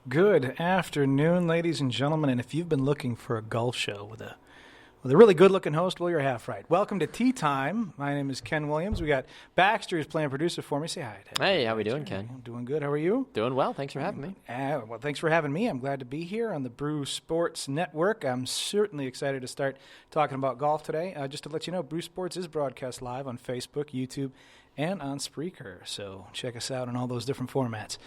Good afternoon, ladies and gentlemen. And if you've been looking for a golf show with a really good-looking host, well, you're half right. Welcome to Tea Time. My name is Ken Williams. We got Baxter who's playing producer for me. Say hi. Hey, how we doing, Ken? I'm doing good. How are you? Doing well. Thanks for having me. Well, thanks for having me. I'm glad to be here on the Brew Sports Network. I'm certainly excited to start talking about golf today. Just to let you know, Brew Sports is broadcast live on Facebook, YouTube, and on Spreaker. So check us out on all those different formats.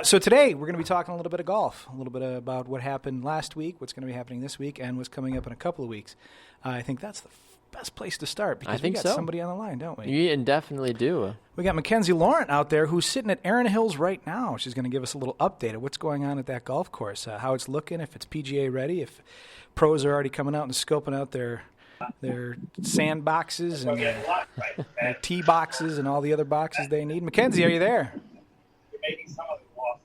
So today we're going to be talking a little bit of golf, a little bit about what happened last week, what's going to be happening this week, and what's coming up in a couple of weeks. I think that's the best place to start because we got somebody on the line, don't we? You definitely do. We got Mackenzie Laurent out there who's sitting at Erin Hills right now. She's going to give us a little update of what's going on at that golf course, how it's looking, if it's PGA ready, if pros are already coming out and scoping out their sand boxes and their tee boxes and all the other boxes they need. Mackenzie, are you there? You're making some of it lost,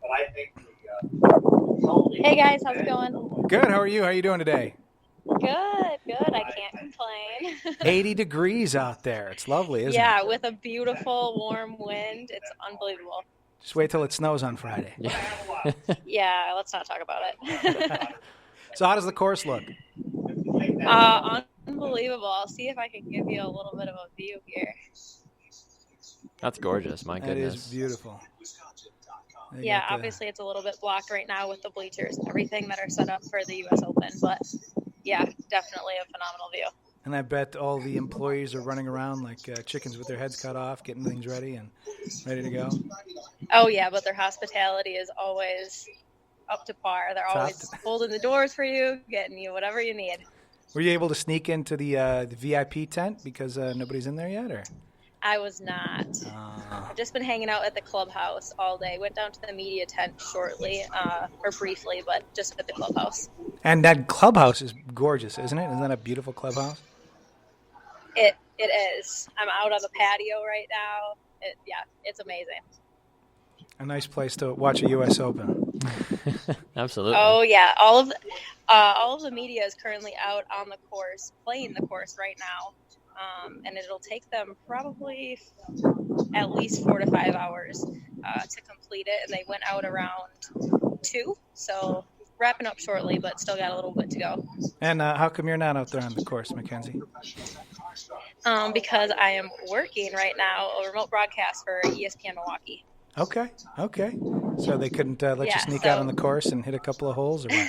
but I think Hey guys, how's it going? Good. How are you? How are you doing today? Good. I can't complain. 80 degrees out there. It's lovely, isn't it? Yeah, with a beautiful warm wind. It's unbelievable. Just wait till it snows on Friday. Yeah, let's not talk about it. So how does the course look? Unbelievable. I'll see if I can give you a little bit of a view here. That's gorgeous. My goodness. That is beautiful. Yeah, obviously it's a little bit blocked right now with the bleachers and everything that are set up for the U.S. Open, but yeah, definitely a phenomenal view. And I bet all the employees are running around like chickens with their heads cut off, getting things ready and ready to go. Oh, yeah, but their hospitality is always up to par. They're always holding the doors for you, getting you whatever you need. Were you able to sneak into the VIP tent because nobody's in there yet? Or? I was not. I've just been hanging out at the clubhouse all day. Went down to the media tent shortly, or briefly, but just at the clubhouse. And that clubhouse is gorgeous, isn't it? Isn't that a beautiful clubhouse? It is. I'm out on the patio right now. It's amazing. A nice place to watch a U.S. Open. Absolutely. Oh yeah, all of the media is currently out on the course, playing the course right now. And it'll take them probably at least 4 to 5 hours to complete it. And they went out around 2, so wrapping up shortly, but still got a little bit to go. And how come you're not out there on the course, Mackenzie? Because I am working right now, a remote broadcast for ESPN Milwaukee. Okay. So they couldn't let you sneak out on the course and hit a couple of holes, or what?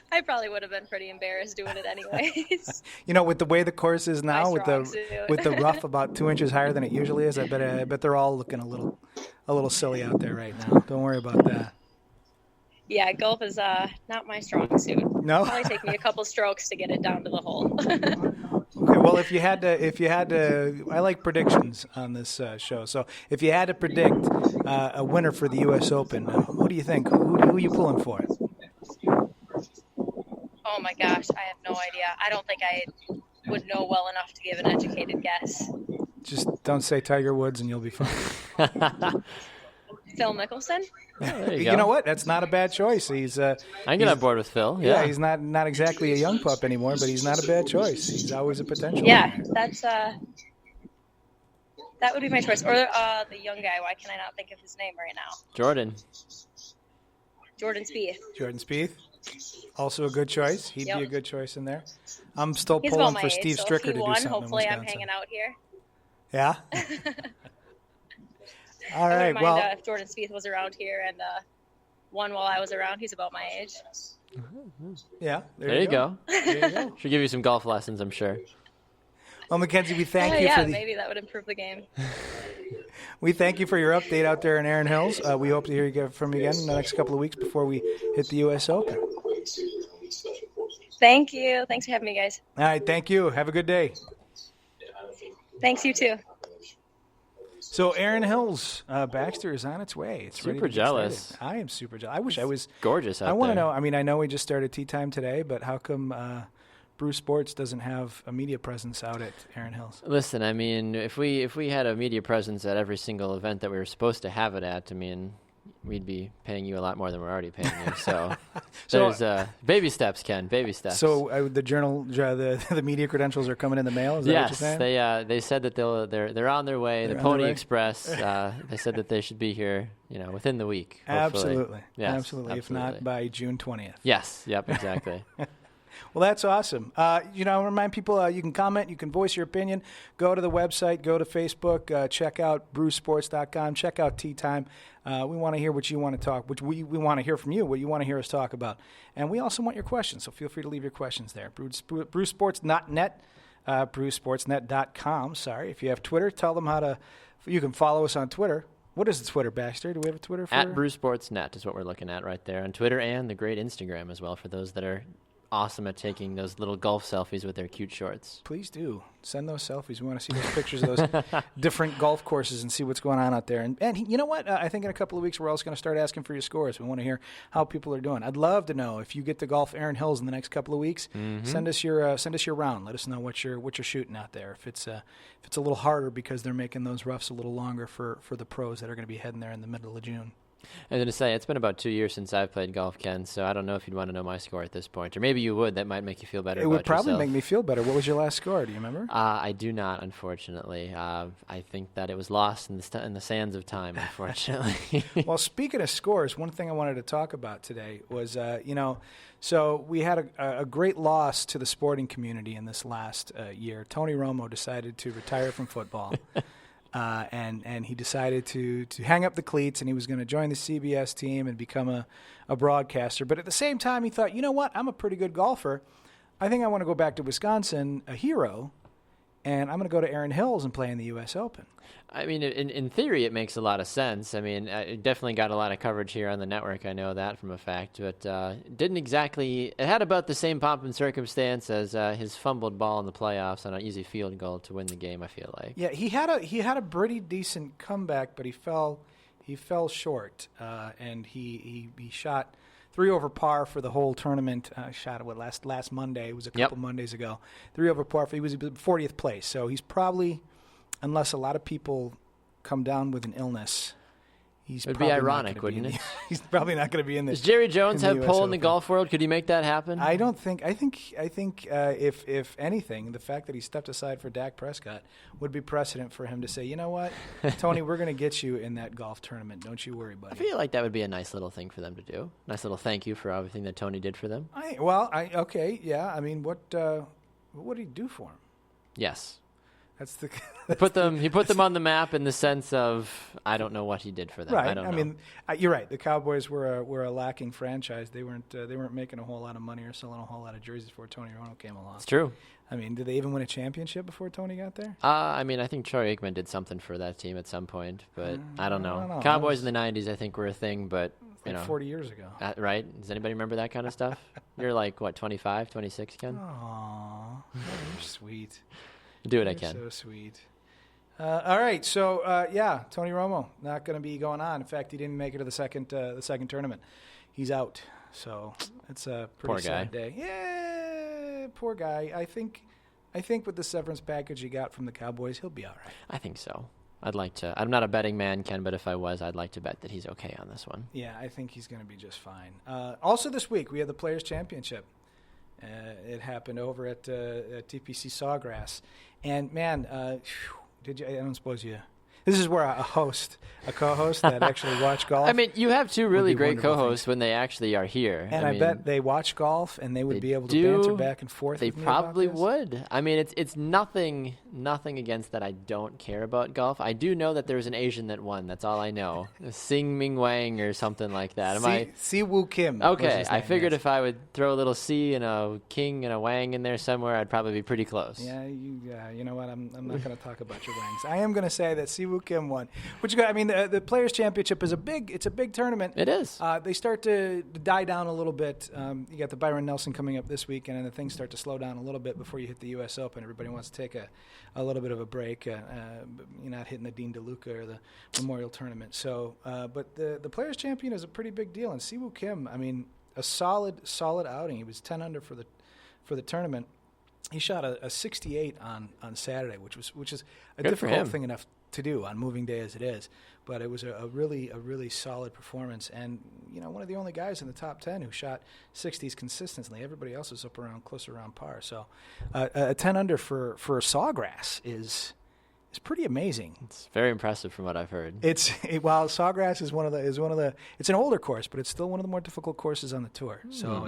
I probably would have been pretty embarrassed doing it anyways. With the way the course is now, with the rough about 2 inches higher than it usually is, I bet they're all looking a little silly out there right now. Don't worry about that. Yeah, golf is not my strong suit. No, it'll probably take me a couple strokes to get it down to the hole. Okay, well, if you had to, I like predictions on this show. So if you had to predict a winner for the U.S. Open, who do you think? Who are you pulling for? Oh my gosh, I have no idea. I don't think I would know well enough to give an educated guess. Just don't say Tiger Woods and you'll be fine. Phil Mickelson? Oh, you know what? That's not a bad choice. I can get on board with Phil. Yeah, he's not exactly a young pup anymore, but he's not a bad choice. He's always a potential. Yeah, that would be my choice. Or the young guy. Why can I not think of his name right now? Jordan Spieth. Jordan Spieth. Also a good choice. He'd be a good choice in there. I'm still He's pulling about for my Steve age, so Stricker if he to do won, something hopefully in I'm Wisconsin. hanging out here. Yeah? All right. I wouldn't mind if Jordan Spieth was around here and won while I was around. He's about my age. Yeah. There you go. There you go. Should give you some golf lessons, I'm sure. Well, Mackenzie, we thank you for maybe that would improve the game. We thank you for your update out there in Erin Hills. We hope to hear you from you again in the next couple of weeks before we hit the U.S. Open. Thank you. Thanks for having me, guys. All right. Thank you. Have a good day. Thanks, you too. So Erin Hills, Baxter is on its way. It's super jealous. I am super jealous. I wish I was gorgeous out there. I want to know. I mean, I know we just started Tea Time today, but how come Brew Sports doesn't have a media presence out at Erin Hills? Listen, I mean, if we had a media presence at every single event that we were supposed to have it at, I mean, we'd be paying you a lot more than we're already paying you. So, there's baby steps, Ken. Baby steps. So the journal, the media credentials are coming in the mail. Is that what you're saying? They said that they're on their way. The Pony Express. They said that they should be here, within the week. Hopefully. Absolutely. Yes, absolutely. If not by June 20th. Yes. Yep. Exactly. Well, that's awesome. Remind people you can comment, you can voice your opinion. Go to the website, go to Facebook, check out brewsports.com, check out Tea Time. We want to hear what you want to talk, which we want to hear from you, what you want to hear us talk about. And we also want your questions, so feel free to leave your questions there. Brewsports.net, brewsportsnet.com. Sorry. If you have Twitter, tell them you can follow us on Twitter. What is the Twitter, Baxter? Do we have a Twitter for At BrewSportsNet is what we're looking at right there on Twitter, and the great Instagram as well for those that are awesome at taking those little golf selfies with their cute shorts. Please do. Send those selfies. We want to see those pictures of those different golf courses and see what's going on out there. And you know what? I think in a couple of weeks we're also going to start asking for your scores. We want to hear how people are doing. I'd love to know if you get to golf Erin Hills in the next couple of weeks. Mm-hmm. Send us your round. Let us know what you're shooting out there. If it's a little harder because they're making those roughs a little longer for the pros that are going to be heading there in the middle of June. I was going to say, it's been about 2 years since I've played golf, Ken, so I don't know if you'd want to know my score at this point. Or maybe you would. That might make you feel better about yourself. It would probably make me feel better. What was your last score? Do you remember? I do not, unfortunately. I think that it was lost in the sands of time, unfortunately. Well, speaking of scores, one thing I wanted to talk about today was, so we had a great loss to the sporting community in this last year. Tony Romo decided to retire from football. And he decided to hang up the cleats, and he was going to join the CBS team and become a broadcaster. But at the same time, he thought, you know what? I'm a pretty good golfer. I think I want to go back to Wisconsin, a hero, and I'm going to go to Erin Hills and play in the U.S. Open. I mean, in theory, it makes a lot of sense. I mean, it definitely got a lot of coverage here on the network. I know that from a fact. But it didn't exactly – it had about the same pomp and circumstance as his fumbled ball in the playoffs on an easy field goal to win the game, I feel like. Yeah, he had a pretty decent comeback, but he fell short. And he shot 3 over par for the whole tournament. Shot it last Monday. It was a couple Mondays ago. 3 over par. He was 40th place. So he's probably – unless a lot of people come down with an illness, it would be ironic, wouldn't it? He's probably not going to be in this. Does Jerry Jones have pull in the golf world? Could he make that happen? I don't think. I think if anything, the fact that he stepped aside for Dak Prescott would be precedent for him to say, you know what, Tony, we're going to get you in that golf tournament. Don't you worry, buddy. I feel like that would be a nice little thing for them to do. Nice little thank you for everything that Tony did for them. Okay, yeah. I mean, what did he do for him? Yes. That's the he put them on the map in the sense of I don't know what he did for them. Right. I don't know. Mean, you're right. The Cowboys were a lacking franchise. They weren't making a whole lot of money or selling a whole lot of jerseys before Tony Romo came along. It's true. I mean, did they even win a championship before Tony got there? I mean, I think Troy Aikman did something for that team at some point, but I don't know. Cowboys in the 90s, I think, were a thing, but like 40 years ago. Right? Does anybody remember that kind of stuff? You're like, what, 25, 26, Ken? Aww, you're sweet. Do what I can. So sweet. All right, so Tony Romo not going to be going on. In fact, he didn't make it to the second tournament. He's out. So it's a pretty sad day. Yeah, poor guy. I think with the severance package he got from the Cowboys, he'll be all right. I think so. I'm not a betting man, Ken, but if I was, I'd like to bet that he's okay on this one. Yeah, I think he's going to be just fine. Also this week, we have the Players' Championship. It happened over at TPC Sawgrass. And, man, I don't suppose you... This is where a co-host that actually watch golf. I mean, you have two really great co-hosts when they actually are here. And I bet they watch golf, and they would be able to banter back and forth. They probably would. I mean, it's nothing against that I don't care about golf. I do know that there was an Asian that won. That's all I know. Sing Ming Wang or something like that. Si Woo Kim. Okay, I figured if I would throw a little C and a King and a Wang in there somewhere, I'd probably be pretty close. Yeah, you know what? I'm not going to talk about your Wangs. I am going to say that Si Woo Kim won. The Players' Championship is a big tournament. It is. They start to die down a little bit. You got the Byron Nelson coming up this weekend, and the things start to slow down a little bit before you hit the U.S. Open. Everybody wants to take a little bit of a break. You're not hitting the Dean DeLuca or the Memorial Tournament. So, but the Players' Champion is a pretty big deal. And Si Woo Kim, I mean, a solid outing. He was 10 under for the tournament. He shot a 68 on Saturday, which is a difficult thing enough to do on moving day as it is. but it was a really solid performance. And one of the only guys in the top 10 who shot 60s consistently. Everybody else was closer around par. So a 10 under for Sawgrass is pretty amazing. It's very impressive from what I've heard. While Sawgrass is one of the it's an older course, but it's still one of the more difficult courses on the tour. So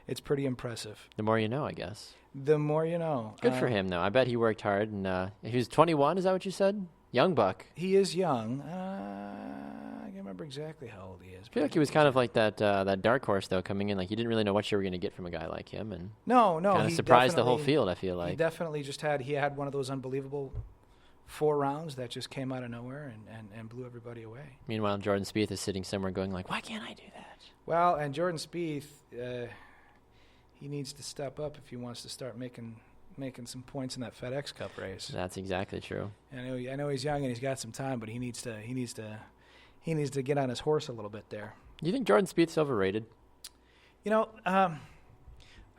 it's pretty impressive. The more you know, I guess. The more you know. Good for him, though. I bet he worked hard. And he was 21. Is that what you said? Young buck. He is young. I can't remember exactly how old he is. I feel like he was kind of like that dark horse, though, coming in. Like, you didn't really know what you were going to get from a guy like him. And no. Kind of surprised the whole field, I feel like. He definitely he had one of those unbelievable 4 rounds that just came out of nowhere and blew everybody away. Meanwhile, Jordan Spieth is sitting somewhere going like, why can't I do that? Well, and Jordan Spieth, he needs to step up if he wants to start making some points in that FedEx Cup race. That's exactly true. I know he's young and he's got some time, but he needs to get on his horse a little bit there. Do you think Jordan Spieth's overrated? I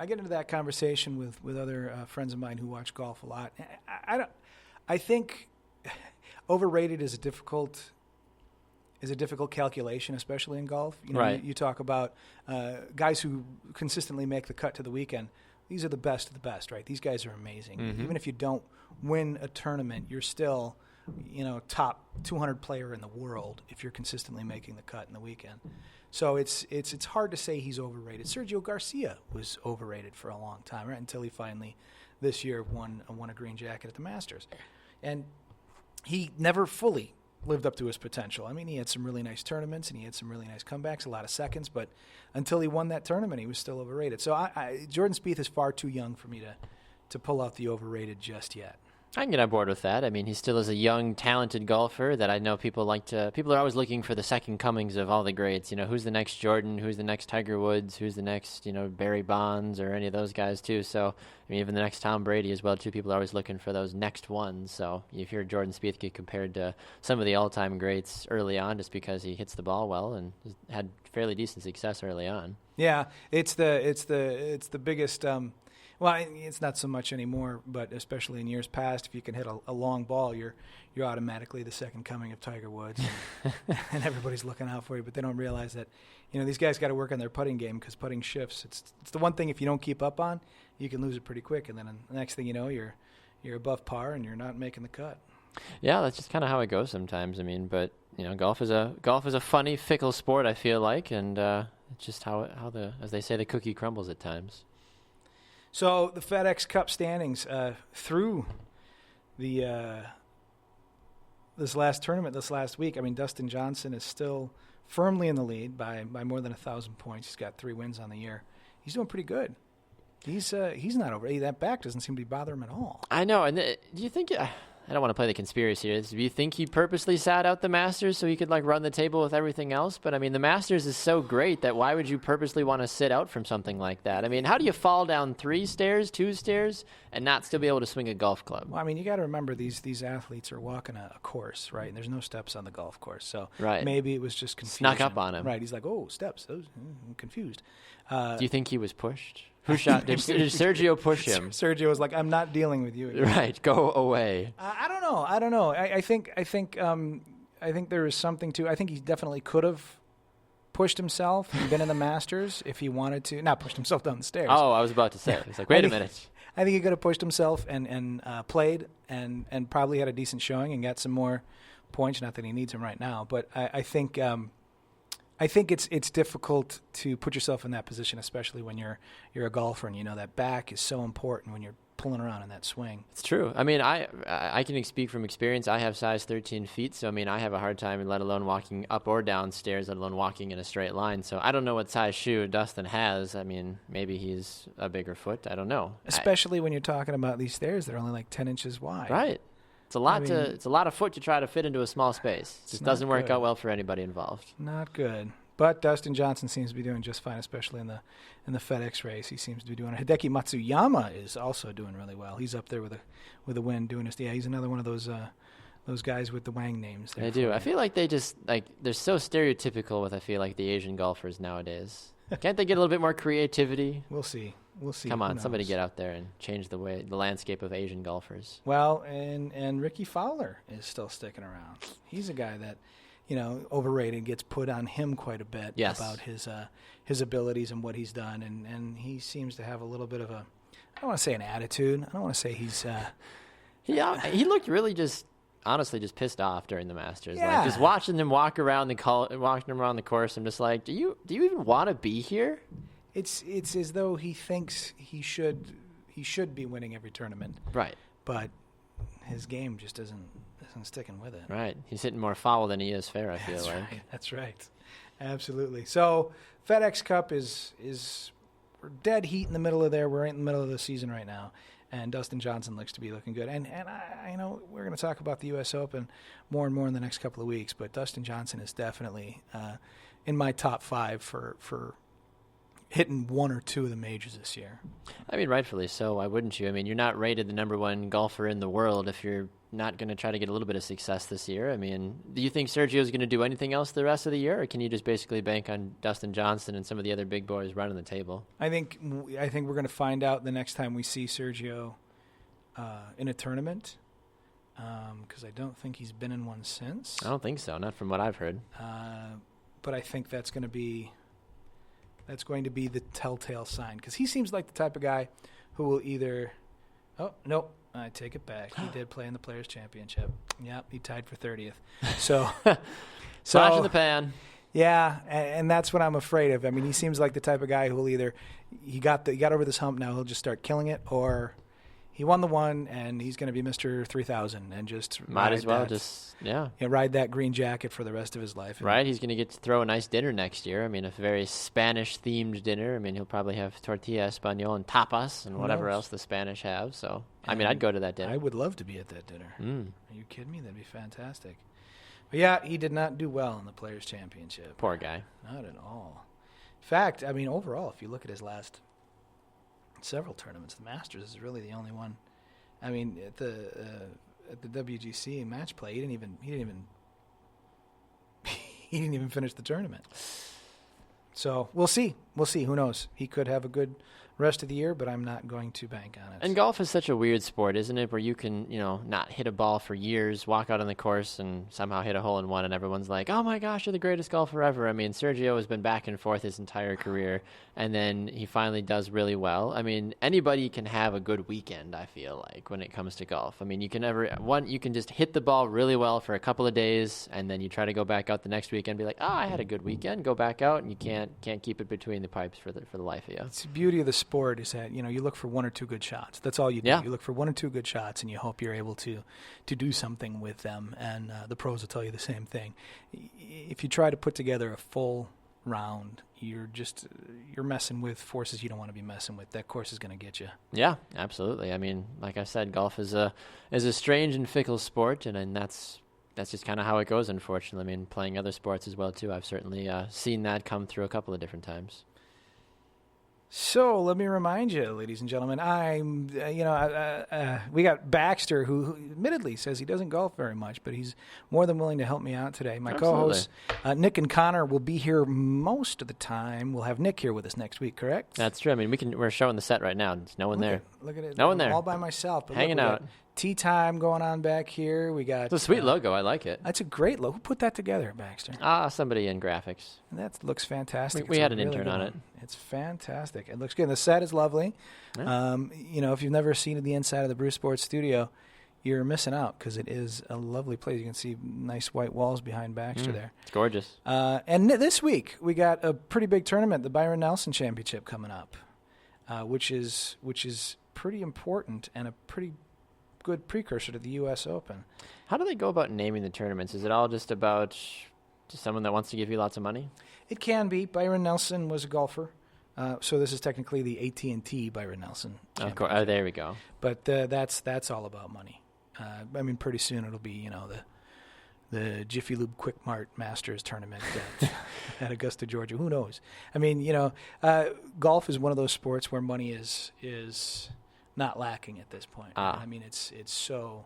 get into that conversation with other friends of mine who watch golf a lot. I think overrated is a difficult calculation, especially in golf. Right. You talk about guys who consistently make the cut to the weekend. These are the best of the best, right? These guys are amazing. Mm-hmm. Even if you don't win a tournament, you're still, top 200 player in the world if you're consistently making the cut in the weekend. So it's hard to say he's overrated. Sergio Garcia was overrated for a long time, right? Until he finally this year won a green jacket at the Masters. And he never fully lived up to his potential. I mean, he had some really nice tournaments and he had some really nice comebacks, a lot of seconds, but until he won that tournament, he was still overrated. So Jordan Spieth is far too young for me to pull out the overrated just yet. I can get on board with that. I mean, he still is a young, talented golfer that I know people are always looking for the second comings of all the greats. Who's the next Jordan? Who's the next Tiger Woods? Who's the next, Barry Bonds or any of those guys too? So, I mean, even the next Tom Brady as well too. People are always looking for those next ones. So if you're Jordan Spieth get compared to some of the all-time greats early on just because he hits the ball well and had fairly decent success early on. Yeah, it's the biggest. Well, it's not so much anymore, but especially in years past, if you can hit a long ball, you're automatically the second coming of Tiger Woods, and everybody's looking out for you. But they don't realize that, these guys got to work on their putting game because putting shifts. It's the one thing if you don't keep up on, you can lose it pretty quick, and then the next thing you know, you're above par and you're not making the cut. Yeah, that's just kind of how it goes sometimes. I mean, but golf is a funny, fickle sport. I feel like, and it's just how as they say, the cookie crumbles at times. So the FedEx Cup standings through the this last tournament this last week. I mean, Dustin Johnson is still firmly in the lead by more than 1,000 points. He's got 3 wins on the year. He's doing pretty good. He's not over. That back doesn't seem to be bothering him at all. I know. And do you think? I don't want to play the conspiracy here. Do you think he purposely sat out the Masters so he could run the table with everything else? But I mean, the Masters is so great that why would you purposely want to sit out from something like that? I mean, how do you fall down 3 stairs, 2 stairs, and not still be able to swing a golf club? Well, I mean, you got to remember these athletes are walking a course, right? And there's no steps on the golf course, so right. Maybe it was just confusion. Snuck up on him, right? He's like, "Oh, steps." I'm confused. Do you think he was pushed? Who shot? Did Sergio push him? Sergio was like, "I'm not dealing with you." Right, go away. I don't know. I think there is something to. I think he definitely could have pushed himself and been in the Masters if he wanted to. Not pushed himself down the stairs. Oh, I was about to say. It's like, wait a minute. I think he could have pushed himself and played and probably had a decent showing and got some more points. Not that he needs them right now, but I think it's difficult to put yourself in that position, especially when you're a golfer and that back is so important when you're pulling around in that swing. It's true. I mean, I can speak from experience. I have size 13 feet, so I mean, I have a hard time, let alone walking up or down stairs, let alone walking in a straight line. So I don't know what size shoe Dustin has. I mean, maybe he's a bigger foot. I don't know. Especially when you're talking about these stairs that are only like 10 inches wide. Right. It's a lot of foot to try to fit into a small space. It just doesn't work out well for anybody involved. Not good. But Dustin Johnson seems to be doing just fine, especially in the FedEx race. He seems to be doing it. Hideki Matsuyama is also doing really well. He's up there with a win doing this. Yeah, he's another one of those guys with the Wang names. They do. I feel like they're so stereotypical with the Asian golfers nowadays. Can't they get a little bit more creativity? We'll see. We'll see. Come Who on, somebody knows? get out there and change the landscape of Asian golfers. Well, and Ricky Fowler is still sticking around. He's a guy that, overrated, gets put on him quite a bit about his abilities and what he's done, and he seems to have a little bit of a, I don't want to say an attitude. I don't want to say he's. He looked really honestly just pissed off during the Masters. Yeah. Like just watching him around the course. I'm just like, do you even want to be here? It's as though he thinks he should be winning every tournament, Right. but his game just isn't sticking with it. Right. He's hitting more foul than he is fair, I feel like. Right. That's right. Absolutely. So FedEx Cup is we're dead heat in the middle of there. We're right in the middle of the season right now, and Dustin Johnson looks to be looking good. And I know we're going to talk about the U.S. Open more and more in the next couple of weeks, but Dustin Johnson is definitely in my top 5 for hitting 1 or 2 of the majors this year. I mean, rightfully so. Why wouldn't you? I mean, you're not rated the number 1 golfer in the world if you're not going to try to get a little bit of success this year. I mean, do you think Sergio's going to do anything else the rest of the year, or can you just basically bank on Dustin Johnson and some of the other big boys running the table? I think we're going to find out the next time we see Sergio in a tournament, because I don't think he's been in one since. I don't think so, not from what I've heard. But I think that's going to be the telltale sign, because he seems like the type of guy who will either – oh, nope, I take it back. He did play in the Players' Championship. Yep, he tied for 30th. So Flash in the pan. Yeah, and that's what I'm afraid of. I mean, he seems like the type of guy who will either he got over this hump, now he'll just start killing it, or he won the one and he's going to be Mr. 3000 and just might as well ride that green jacket for the rest of his life. Right, he's going to get to throw a nice dinner next year. I mean, a very Spanish-themed dinner. I mean, he'll probably have tortilla español and tapas and whatever else the Spanish have. So, I mean, I'd go to that dinner. I would love to be at that dinner. Are you kidding me? That'd be fantastic. But yeah, he did not do well in the Players' Championship. Poor guy. Not at all. In fact, I mean, overall, if you look at his last several tournaments, the Masters is really the only one. I mean, at the WGC match play, he didn't even finish the tournament. So we'll see. Who knows? He could have a good rest of the year, but I'm not going to bank on it. And golf is such a weird sport, isn't it? Where you can, not hit a ball for years, walk out on the course, and somehow hit a hole in one, and everyone's like, "Oh my gosh, you're the greatest golfer ever." I mean, Sergio has been back and forth his entire career, and then he finally does really well. I mean, anybody can have a good weekend, I feel like, when it comes to golf. I mean, you can just hit the ball really well for a couple of days, and then you try to go back out the next weekend and be like, "Oh, I had a good weekend." Go back out, and you can't keep it between the pipes for the life of you. It's the beauty of the sport is that, you look for 1 or 2 good shots. That's all you do. Yeah. You look for 1 or 2 good shots, and you hope you're able to do something with them. And the pros will tell you the same thing. If you try to put together a full round, you're messing with forces you don't want to be messing with. That course is going to get you. Yeah, absolutely. I mean, like I said, golf is a strange and fickle sport, and that's just kind of how it goes, unfortunately. I mean, playing other sports as well, too. I've certainly seen that come through a couple of different times. So let me remind you, ladies and gentlemen, we got Baxter, who admittedly says he doesn't golf very much, but he's more than willing to help me out today. My co-hosts, Nick and Connor, will be here most of the time. We'll have Nick here with us next week, correct? That's true. I mean, we're showing the set right now. There's no one there. Look at it. No one there. All by myself. But hanging out. Tea time going on back here. We got. It's a sweet logo. I like it. That's a great logo. Who put that together, Baxter? Somebody in graphics. That looks fantastic. We had an intern on it. It's fantastic. It looks good. The set is lovely. Yeah. If you've never seen the inside of the Brew Sports studio, you're missing out, because it is a lovely place. You can see nice white walls behind Baxter there. It's gorgeous. And this week we got a pretty big tournament, the Byron Nelson Championship, coming up, which is pretty important and a pretty good precursor to the U.S. Open. How do they go about naming the tournaments? Is it all just about someone that wants to give you lots of money? It can be. Byron Nelson was a golfer, so this is technically the AT&T Byron Nelson. Of course. Oh, there we go. But that's all about money. I mean, pretty soon it'll be the Jiffy Lube Quick Mart Masters tournament at Augusta, Georgia. Who knows? I mean, golf is one of those sports where money is not lacking at this point. Right? I mean, it's so.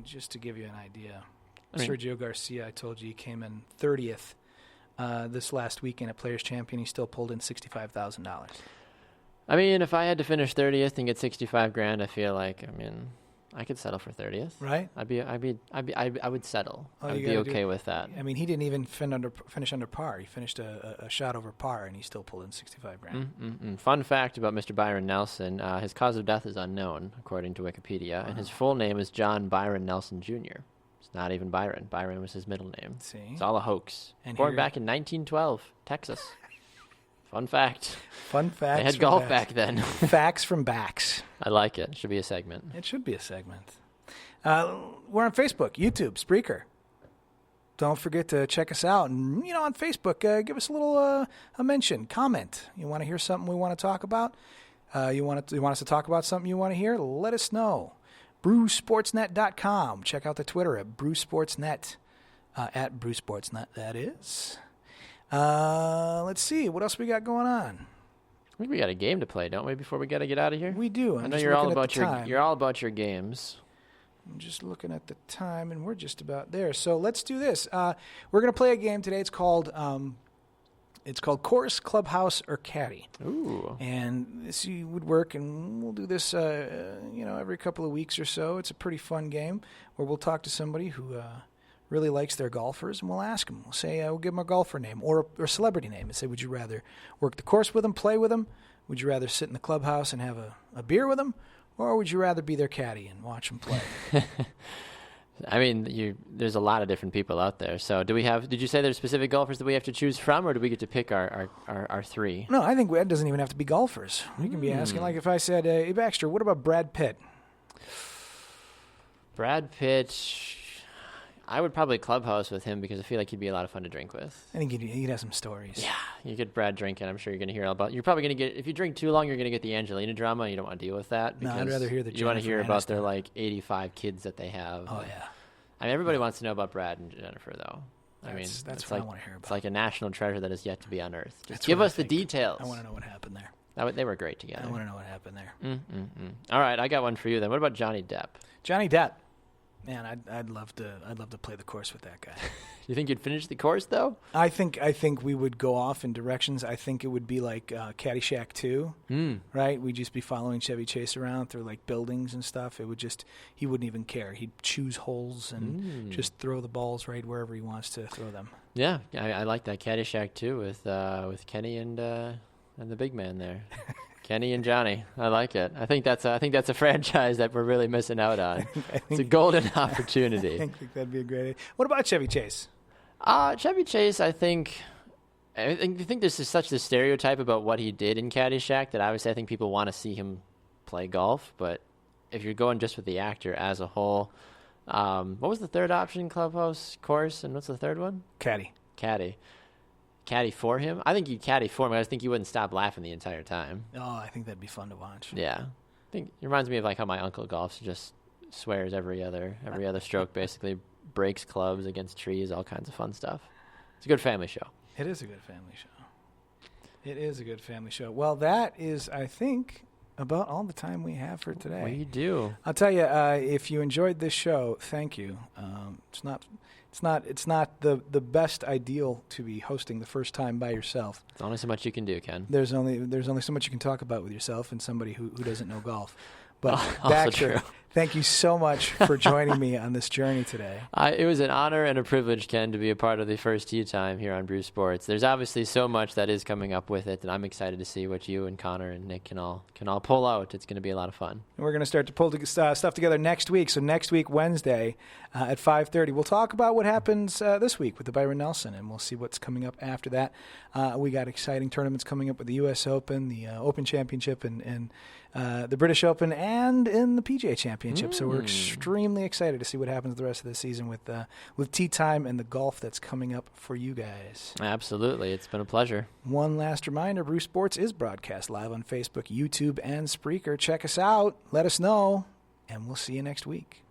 Just to give you an idea, Sergio Garcia, I told you, he came in 30th this last weekend at Players Champion. He still pulled in $65,000. I mean, if I had to finish 30th and get 65 grand, I feel like, I could settle for 30th. Right? I would settle. All I'd you be gotta okay do- with that. I mean, he didn't even finish under par. He finished a shot over par, and he still pulled in 65 grand. Fun fact about Mr. Byron Nelson: his cause of death is unknown, according to Wikipedia, and his full name is John Byron Nelson Jr. It's not even Byron. Byron was his middle name. See? It's all a hoax. And Born here- back in 1912, Texas. Fun fact. Fun facts. They had from golf Bax. back then. Facts from Bax. I like it. Should be a segment. It should be a segment. We're on Facebook, YouTube, Spreaker. Don't forget to check us out. And, on Facebook, give us a little a mention, comment. You want to hear something we want to talk about? You want us to talk about something you want to hear? Let us know. BrewSportsNet.com. Check out the Twitter at BrewSportsNet. At BrewSportsNet, that is. Let's see. What else we got going on? I think we got a game to play, don't we? Before we got to get out of here. We do. I I'm know just you're all looking at about the your time. you're all about your games. I'm just looking at the time, and we're just about there. So let's do this. We're going to play a game today. It's called Course, Clubhouse, or Caddy. Ooh. And this would work, and we'll do this, every couple of weeks or so. It's a pretty fun game where we'll talk to somebody who really likes their golfers, and we'll ask them. We'll say, we'll give them a golfer name or a celebrity name and say, would you rather work the course with them, play with them? Would you rather sit in the clubhouse and have a beer with them? Or would you rather be their caddy and watch them play? I mean, there's a lot of different people out there. So did you say there's specific golfers that we have to choose from, or do we get to pick our three? No, I think it doesn't even have to be golfers. We can be asking, like if I said, hey, Baxter, what about Brad Pitt? Brad Pitt, I would probably clubhouse with him because I feel like he'd be a lot of fun to drink with. I think he'd have some stories. Yeah, you get Brad drinking. I'm sure you're going to hear all about. You're probably going to get, if you drink too long, you're going to get the Angelina drama. And you don't want to deal with that. No, I'd rather hear the you want to hear Jennifer about their Aniston. 85 kids that they have. Oh, yeah. I mean, everybody wants to know about Brad and Jennifer, though. That's it's what like, I want to hear about. It's like a national treasure that is yet to be unearthed. Just That's give what I us the think. details. I want to know what happened there. They were great together. I want to know what happened there. All right, I got one for you then. What about Johnny Depp? Johnny Depp. Man, I'd love to play the course with that guy. You think you'd finish the course though? I think we would go off in directions. I think it would be like Caddyshack 2, right? We'd just be following Chevy Chase around through like buildings and stuff. He wouldn't even care. He'd choose holes and just throw the balls right wherever he wants to throw them. Yeah, I like that Caddyshack too with Kenny and the big man there. Kenny and Johnny. I like it. I think that's a franchise that we're really missing out on. It's a golden opportunity. I think that'd be a great idea. What about Chevy Chase? Chevy Chase, I think there's such the stereotype about what he did in Caddyshack that obviously I think people want to see him play golf. But if you're going just with the actor as a whole, what was the third option? Clubhouse, course, and what's the third one? Caddy. Caddy for him? I think you'd caddy for him. I just think you wouldn't stop laughing the entire time. Oh, I think that'd be fun to watch. Yeah. I think it reminds me of like how my uncle golfs, just swears every other stroke, basically breaks clubs against trees, all kinds of fun stuff. It's a good family show. It is a good family show. It is a good family show. Well, that is, I think, about all the time we have for today. We do. I'll tell you, if you enjoyed this show, thank you. It's not the best ideal to be hosting the first time by yourself. There's only so much you can do, Ken. There's only so much you can talk about with yourself and somebody who doesn't know golf. But Also Baxter, true. thank you so much for joining me on this journey today. It was an honor and a privilege, Ken, to be a part of the first tee time here on Brew Sports. There's obviously so much that is coming up with it, and I'm excited to see what you and Connor and Nick can all pull out. It's going to be a lot of fun. And we're going to start to pull stuff together next week. So next week, Wednesday, at 5:30, we'll talk about what happens this week with the Byron Nelson, and we'll see what's coming up after that. We got exciting tournaments coming up with the U.S. Open, the Open Championship, and the British Open, and in the PGA Championship. So we're extremely excited to see what happens the rest of the season with Tee Time and the golf that's coming up for you guys. Absolutely. It's been a pleasure. One last reminder, Brew Sports is broadcast live on Facebook, YouTube, and Spreaker. Check us out. Let us know, and we'll see you next week.